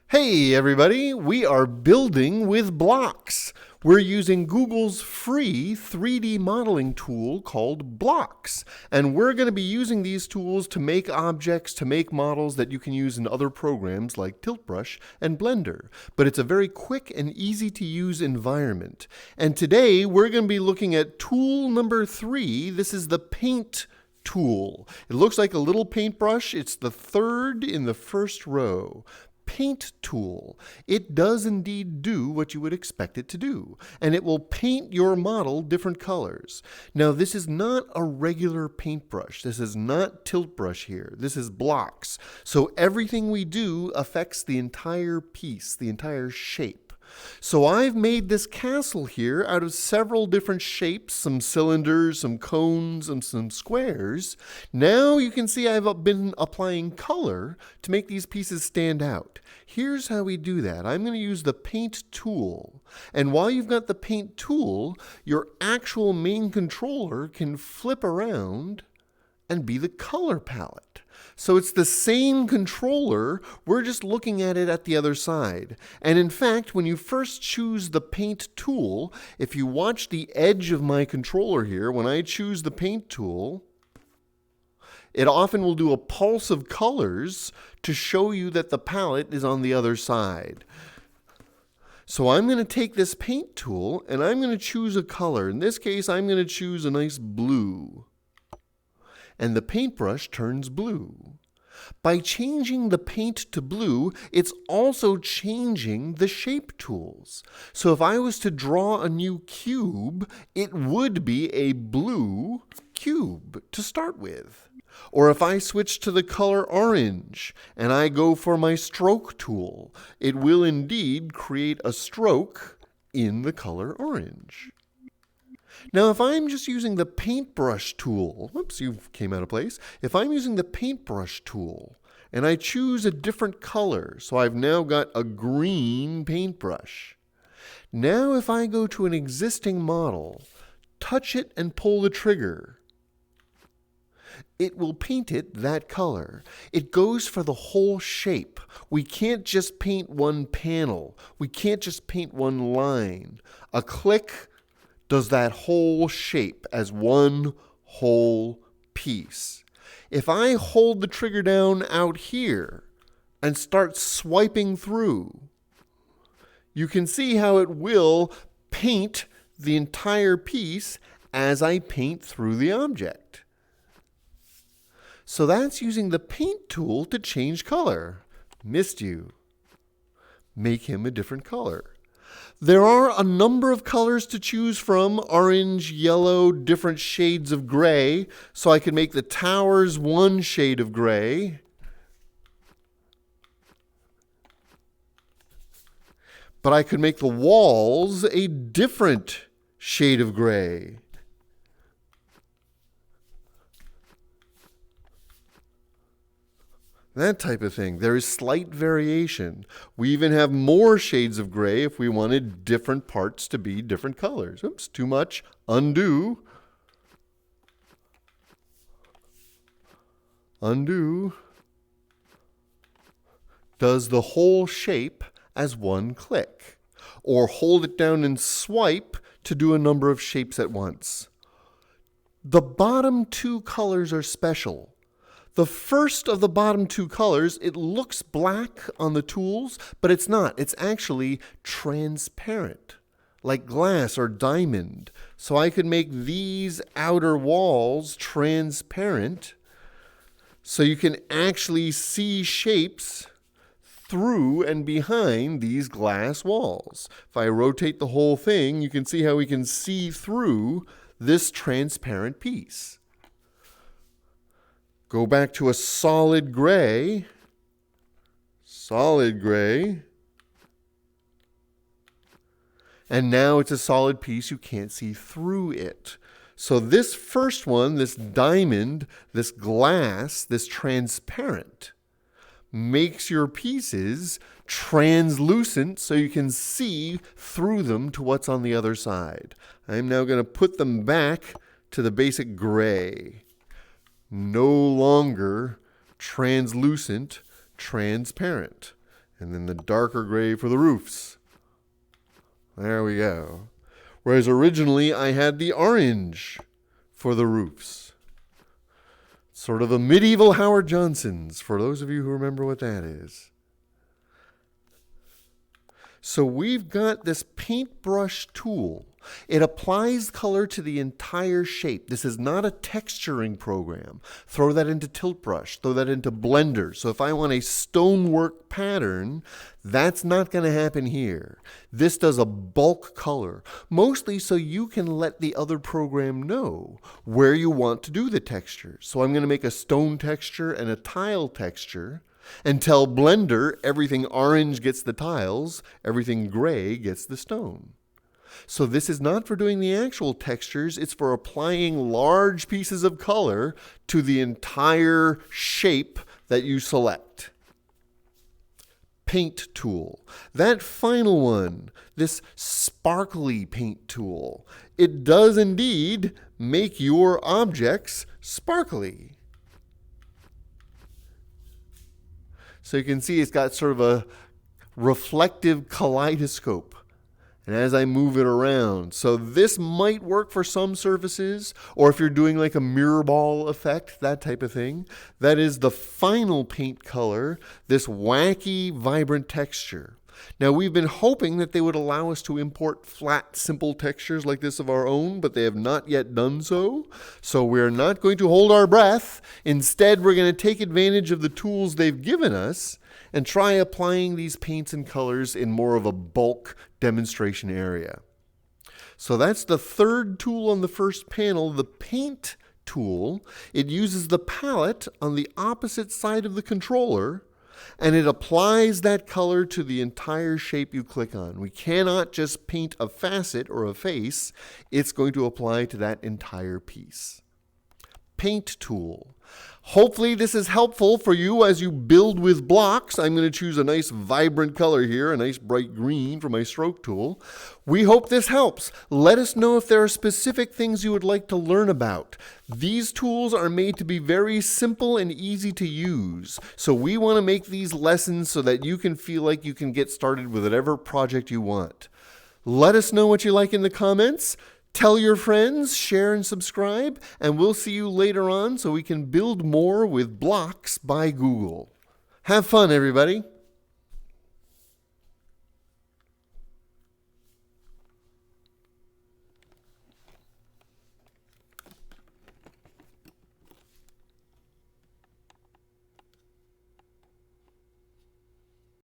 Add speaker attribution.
Speaker 1: Hey everybody, we are building with blocks. We're using Google's free 3D modeling tool called Blocks. And we're going to be using these tools to make objects, to make models that you can use in other programs like Paintbrush and Blender. But it's a very quick and easy to use environment. And today we're going to be looking at tool number 3. This is the Paint Tool. It looks like a little paintbrush. It's the third in the first row. Paint tool. It does indeed do what you would expect it to do, and it will paint your model different colors. Now, this is not a regular paintbrush. This is not tilt brush here. This is blocks. So everything we do affects the entire piece, the entire shape. So I've made this castle here out of several different shapes, some cylinders, some cones, and some squares. Now you can see I've been applying color to make these pieces stand out. Here's how we do that. I'm going to use the Paint tool. And while you've got the Paint tool, your actual main controller can flip around and be the color palette. So it's the same controller, we're just looking at it at the other side. And in fact, when you first choose the Paint tool, if you watch the edge of my controller here, when I choose the Paint tool, it often will do a pulse of colors to show you that the palette is on the other side. So I'm going to take this Paint tool and I'm going to choose a color. In this case, I'm going to choose a nice blue. And the paintbrush turns blue. By changing the paint to blue, it's also changing the shape tools. So if I was to draw a new cube, it would be a blue cube to start with. Or if I switch to the color orange and I go for my stroke tool, it will indeed create a stroke in the color orange. Now, if I'm just using the Paintbrush tool, whoops, you came out of place. If I'm using the Paintbrush tool and I choose a different color, so I've now got a green paintbrush. Now, if I go to an existing model, touch it and pull the trigger, it will paint it that color. It goes for the whole shape. We can't just paint one panel. We can't just paint one line. A click does that whole shape as one whole piece. If I hold the trigger down out here and start swiping through, you can see how it will paint the entire piece as I paint through the object. So that's using the Paint tool to change color. Missed you. Make him a different color. There are a number of colors to choose from, orange, yellow, different shades of gray. So I can make the towers one shade of gray. But I could make the walls a different shade of gray. That type of thing. There is slight variation. We even have more shades of gray if we wanted different parts to be different colors. Oops, too much. Undo. Undo. Does the whole shape as one click. Or hold it down and swipe to do a number of shapes at once. The bottom two colors are special. The first of the bottom two colors, it looks black on the tools, but it's not. It's actually transparent, like glass or diamond. So I could make these outer walls transparent so you can actually see shapes through and behind these glass walls. If I rotate the whole thing, you can see how we can see through this transparent piece. Go back to a solid gray. Solid gray. And now it's a solid piece. You can't see through it. So this first one, this diamond, this glass, this transparent, makes your pieces translucent so you can see through them to what's on the other side. I'm now going to put them back to the basic gray. No longer translucent, transparent. And then the darker gray for the roofs. There we go. Whereas originally I had the orange for the roofs. Sort of a medieval Howard Johnson's, for those of you who remember what that is. So we've got this Paintbrush tool. It applies color to the entire shape. This is not a texturing program. Throw that into Tilt Brush, throw that into Blender. So if I want a stonework pattern, that's not going to happen here. This does a bulk color, mostly so you can let the other program know where you want to do the texture. So I'm going to make a stone texture and a tile texture, and tell Blender everything orange gets the tiles, everything gray gets the stone. So this is not for doing the actual textures, it's for applying large pieces of color to the entire shape that you select. Paint tool. That final one, this sparkly paint tool, it does indeed make your objects sparkly. So you can see it's got sort of a reflective kaleidoscope. And as I move it around, so this might work for some surfaces, or if you're doing like a mirror ball effect, that type of thing. That is the final paint color, this wacky, vibrant texture. Now we've been hoping that they would allow us to import flat, simple textures like this of our own, but they have not yet done so. So we're not going to hold our breath. Instead, we're going to take advantage of the tools they've given us and try applying these paints and colors in more of a bulk demonstration area. So that's the third tool on the first panel, the Paint tool. It uses the palette on the opposite side of the controller, and it applies that color to the entire shape you click on. We cannot just paint a facet or a face. It's going to apply to that entire piece. Paint tool. Hopefully this is helpful for you as you build with blocks. I'm going to choose a nice vibrant color here, a nice bright green for my stroke tool. We hope this helps. Let us know if there are specific things you would like to learn about. These tools are made to be very simple and easy to use. So we want to make these lessons so that you can feel like you can get started with whatever project you want. Let us know what you like in the comments. Tell your friends, share and subscribe, and we'll see you later on so we can build more with Blocks by Google. Have fun, everybody.